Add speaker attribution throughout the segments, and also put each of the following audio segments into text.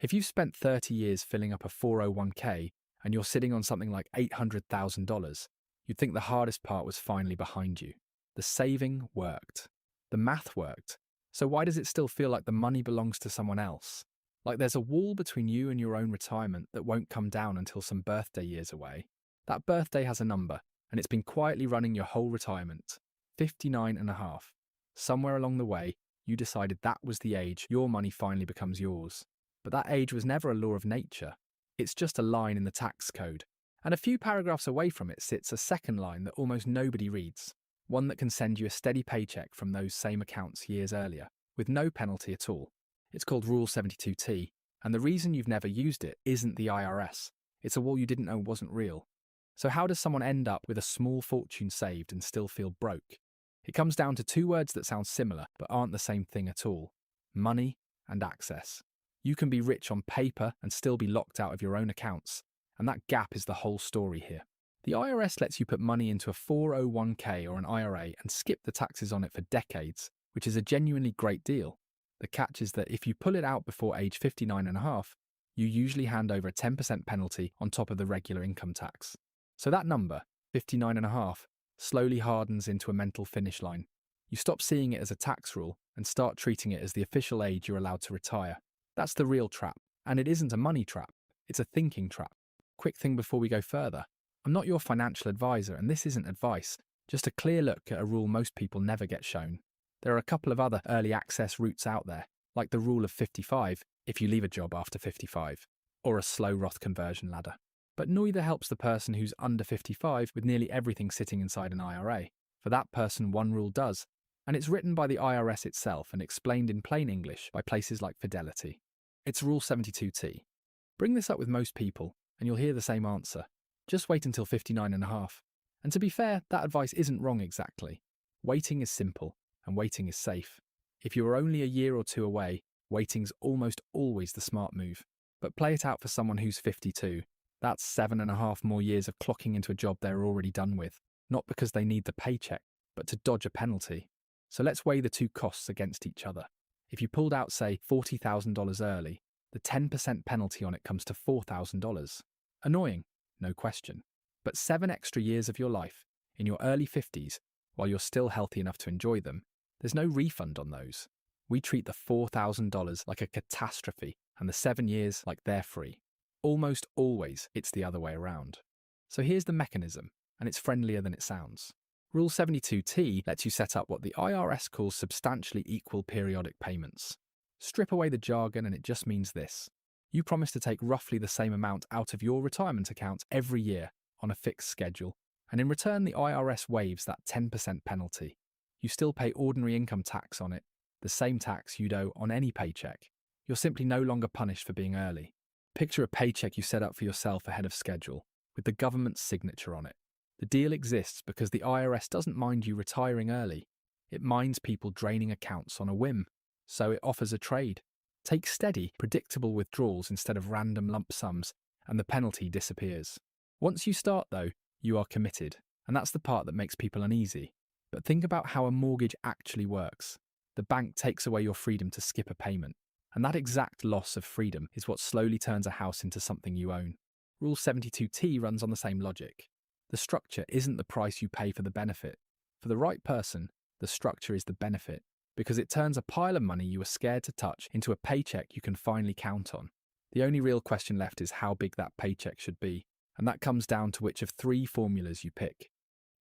Speaker 1: If you've spent 30 years filling up a 401k and you're sitting on something like $800,000, you'd think the hardest part was finally behind you. The saving worked. The math worked. So why does it still feel like the money belongs to someone else? Like there's a wall between you and your own retirement that won't come down until some birthday years away. That birthday has a number, and it's been quietly running your whole retirement. 59 and a half. Somewhere along the way, you decided that was the age your money finally becomes yours. But that age was never a law of nature. It's just a line in the tax code. And a few paragraphs away from it sits a second line that almost nobody reads. One that can send you a steady paycheck from those same accounts years earlier, with no penalty at all. It's called Rule 72T, and the reason you've never used it isn't the IRS. It's a wall you didn't know wasn't real. So how does someone end up with a small fortune saved and still feel broke? It comes down to two words that sound similar but aren't the same thing at all: money and access. You can be rich on paper and still be locked out of your own accounts, and that gap is the whole story here. The IRS lets you put money into a 401k or an IRA and skip the taxes on it for decades, which is a genuinely great deal. The catch is that if you pull it out before age 59 and a half, you usually hand over a 10% penalty on top of the regular income tax. So that number, 59 and a half, slowly hardens into a mental finish line. You stop seeing it as a tax rule and start treating it as the official age you're allowed to retire. That's the real trap. And it isn't a money trap, it's a thinking trap. Quick thing before we go further. I'm not your financial advisor, and this isn't advice, just a clear look at a rule most people never get shown. There are a couple of other early access routes out there, like the rule of 55 if you leave a job after 55, or a slow Roth conversion ladder. But neither helps the person who's under 55 with nearly everything sitting inside an IRA. For that person, one rule does, and it's written by the IRS itself and explained in plain English by places like Fidelity. It's Rule 72T. Bring this up with most people, and you'll hear the same answer. Just wait until 59 and a half. And to be fair, that advice isn't wrong exactly. Waiting is simple, and waiting is safe. If you are only a year or two away, waiting's almost always the smart move. But play it out for someone who's 52. That's 7.5 more years of clocking into a job they're already done with, not because they need the paycheck, but to dodge a penalty. So let's weigh the two costs against each other. If you pulled out, say, $40,000 early, the 10% penalty on it comes to $4,000. Annoying, no question. But 7 extra years of your life, in your early 50s, while you're still healthy enough to enjoy them, there's no refund on those. We treat the $4,000 like a catastrophe and the 7 years like they're free. Almost always, it's the other way around. So here's the mechanism, and it's friendlier than it sounds. Rule 72T lets you set up what the IRS calls substantially equal periodic payments. Strip away the jargon and it just means this. You promise to take roughly the same amount out of your retirement account every year on a fixed schedule, and in return the IRS waives that 10% penalty. You still pay ordinary income tax on it, the same tax you'd owe on any paycheck. You're simply no longer punished for being early. Picture a paycheck you set up for yourself ahead of schedule, with the government's signature on it. The deal exists because the IRS doesn't mind you retiring early. It minds people draining accounts on a whim. So it offers a trade. Take steady, predictable withdrawals instead of random lump sums, and the penalty disappears. Once you start, though, you are committed, and that's the part that makes people uneasy. But think about how a mortgage actually works. The bank takes away your freedom to skip a payment, and that exact loss of freedom is what slowly turns a house into something you own. Rule 72T runs on the same logic. The structure isn't the price you pay for the benefit. For the right person, the structure is the benefit, because it turns a pile of money you were scared to touch into a paycheck you can finally count on. The only real question left is how big that paycheck should be, and that comes down to which of 3 formulas you pick.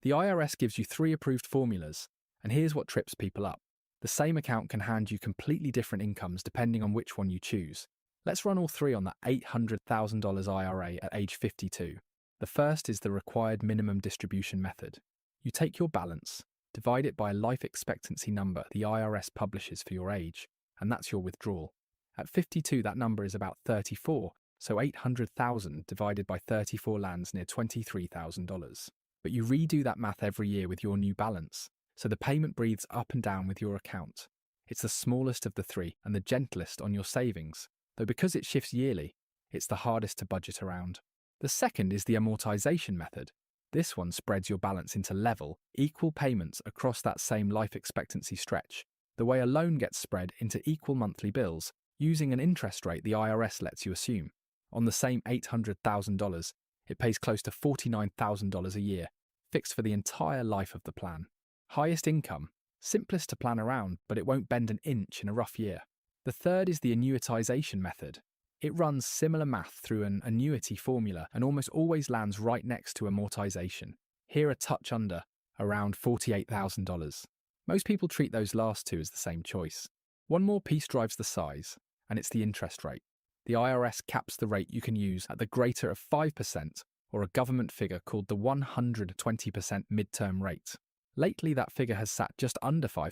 Speaker 1: The IRS gives you 3 approved formulas, and here's what trips people up. The same account can hand you completely different incomes depending on which one you choose. Let's run all 3 on that $800,000 IRA at age 52. The first is the required minimum distribution method. You take your balance, divide it by a life expectancy number the IRS publishes for your age, and that's your withdrawal. At 52, that number is about 34, so 800,000 divided by 34 lands near $23,000. But you redo that math every year with your new balance, so the payment breathes up and down with your account. It's the smallest of the 3 and the gentlest on your savings, though because it shifts yearly, it's the hardest to budget around. The second is the amortization method. This one spreads your balance into level, equal payments across that same life expectancy stretch, the way a loan gets spread into equal monthly bills, using an interest rate the IRS lets you assume. On the same $800,000, it pays close to $49,000 a year, fixed for the entire life of the plan. Highest income, simplest to plan around, but it won't bend an inch in a rough year. The third is the annuitization method. It runs similar math through an annuity formula and almost always lands right next to amortization. Here a touch under, around $48,000. Most people treat those last two as the same choice. One more piece drives the size, and it's the interest rate. The IRS caps the rate you can use at the greater of 5% or a government figure called the 120% midterm rate. Lately, that figure has sat just under 5%,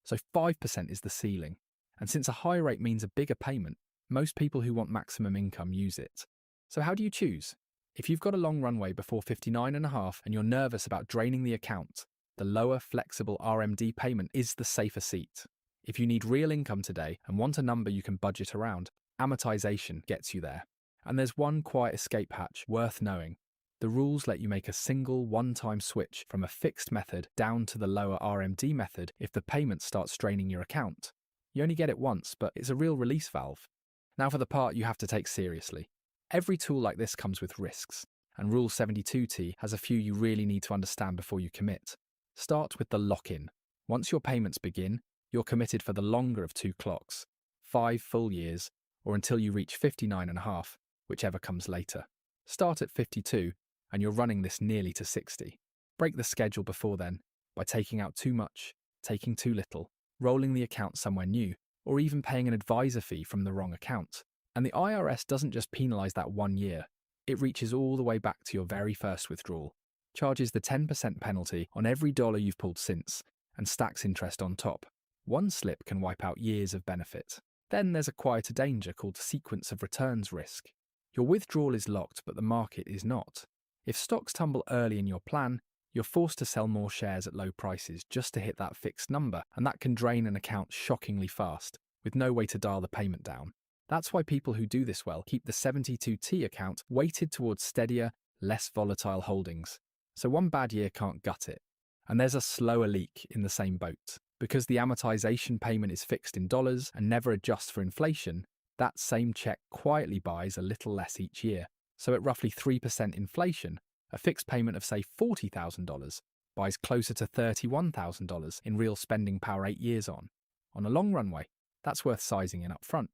Speaker 1: so 5% is the ceiling. And since a high rate means a bigger payment, most people who want maximum income use it. So how do you choose? If you've got a long runway before 59.5 and you're nervous about draining the account, the lower flexible RMD payment is the safer seat. If you need real income today and want a number you can budget around, amortization gets you there. And there's one quiet escape hatch worth knowing. The rules let you make a single one-time switch from a fixed method down to the lower RMD method if the payment starts straining your account. You only get it once, but it's a real release valve. Now for the part you have to take seriously. Every tool like this comes with risks, and Rule 72T has a few you really need to understand before you commit. Start with the lock-in. Once your payments begin, you're committed for the longer of 2 clocks, 5 full years, or until you reach 59.5, whichever comes later. Start at 52, and you're running this nearly to 60. Break the schedule before then by taking out too much, taking too little, rolling the account somewhere new, or even paying an advisor fee from the wrong account. And the IRS doesn't just penalise that 1 year, it reaches all the way back to your very first withdrawal, charges the 10% penalty on every dollar you've pulled since, and stacks interest on top. One slip can wipe out years of benefit. Then there's a quieter danger called sequence of returns risk. Your withdrawal is locked, but the market is not. If stocks tumble early in your plan, you're forced to sell more shares at low prices just to hit that fixed number, and that can drain an account shockingly fast, with no way to dial the payment down. That's why people who do this well keep the 72T account weighted towards steadier, less volatile holdings. So one bad year can't gut it. And there's a slower leak in the same boat. Because the amortization payment is fixed in dollars and never adjusts for inflation, that same check quietly buys a little less each year. So at roughly 3% inflation, a fixed payment of say $40,000 buys closer to $31,000 in real spending power 8 years on. On a long runway, that's worth sizing in up front.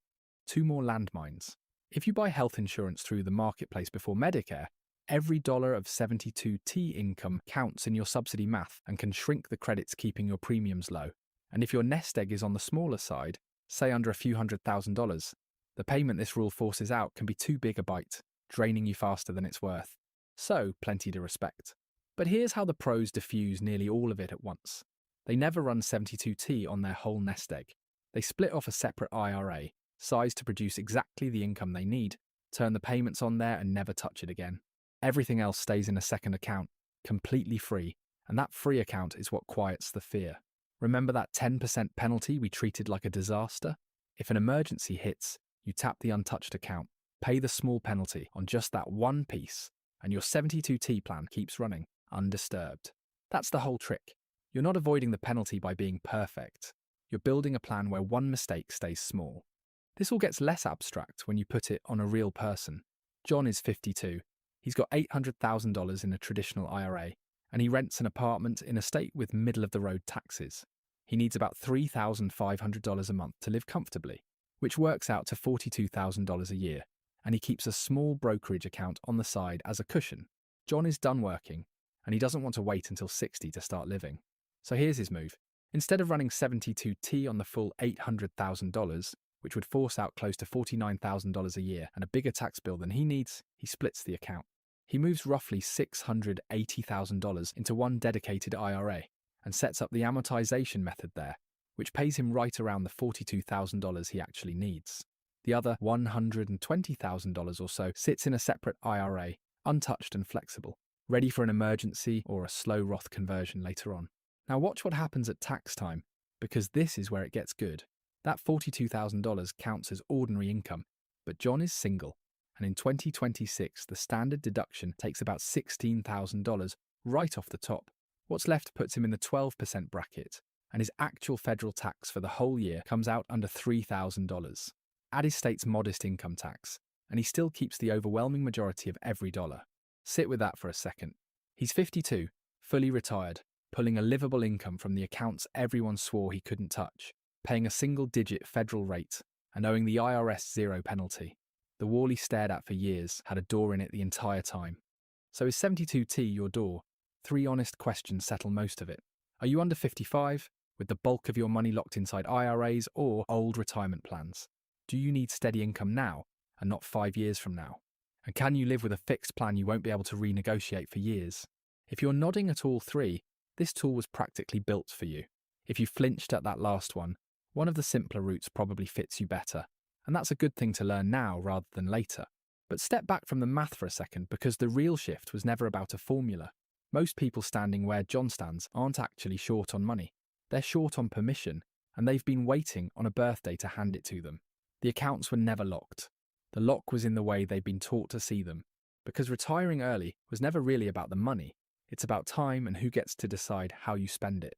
Speaker 1: 2 more landmines. If you buy health insurance through the marketplace before Medicare, every dollar of 72T income counts in your subsidy math and can shrink the credits keeping your premiums low. And if your nest egg is on the smaller side, say under a few $100,000, the payment this rule forces out can be too big a bite, draining you faster than it's worth. So, plenty to respect. But here's how the pros diffuse nearly all of it at once. They never run 72T on their whole nest egg. They split off a separate IRA, sized to produce exactly the income they need, turn the payments on there and never touch it again. Everything else stays in a second account, completely free, and that free account is what quiets the fear. Remember that 10% penalty we treated like a disaster? If an emergency hits, you tap the untouched account, pay the small penalty on just that one piece, and your 72T plan keeps running, undisturbed. That's the whole trick. You're not avoiding the penalty by being perfect. You're building a plan where one mistake stays small. This all gets less abstract when you put it on a real person. John is 52. He's got $800,000 in a traditional IRA, and he rents an apartment in a state with middle-of-the-road taxes. He needs about $3,500 a month to live comfortably, which works out to $42,000 a year, and he keeps a small brokerage account on the side as a cushion. John is done working, and he doesn't want to wait until 60 to start living. So here's his move. Instead of running 72T on the full $800,000, which would force out close to $49,000 a year and a bigger tax bill than he needs, he splits the account. He moves roughly $680,000 into one dedicated IRA and sets up the amortization method there, which pays him right around the $42,000 he actually needs. The other $120,000 or so sits in a separate IRA, untouched and flexible, ready for an emergency or a slow Roth conversion later on. Now watch what happens at tax time, because this is where it gets good. That $42,000 counts as ordinary income, but John is single, and in 2026 the standard deduction takes about $16,000 right off the top. What's left puts him in the 12% bracket, and his actual federal tax for the whole year comes out under $3,000. Add his state's modest income tax, and he still keeps the overwhelming majority of every dollar. Sit with that for a second. He's 52, fully retired, pulling a livable income from the accounts everyone swore he couldn't touch, paying a single-digit federal rate, and owing the IRS zero penalty. The wall he stared at for years had a door in it the entire time. So is 72T your door? 3 honest questions settle most of it. Are you under 55, with the bulk of your money locked inside IRAs or old retirement plans? Do you need steady income now and not 5 years from now? And can you live with a fixed plan you won't be able to renegotiate for years? If you're nodding at all 3, this tool was practically built for you. If you flinched at that last one of the simpler routes probably fits you better. And that's a good thing to learn now rather than later. But step back from the math for a second, because the real shift was never about a formula. Most people standing where John stands aren't actually short on money. They're short on permission, and they've been waiting on a birthday to hand it to them. The accounts were never locked. The lock was in the way they'd been taught to see them. Because retiring early was never really about the money. It's about time and who gets to decide how you spend it.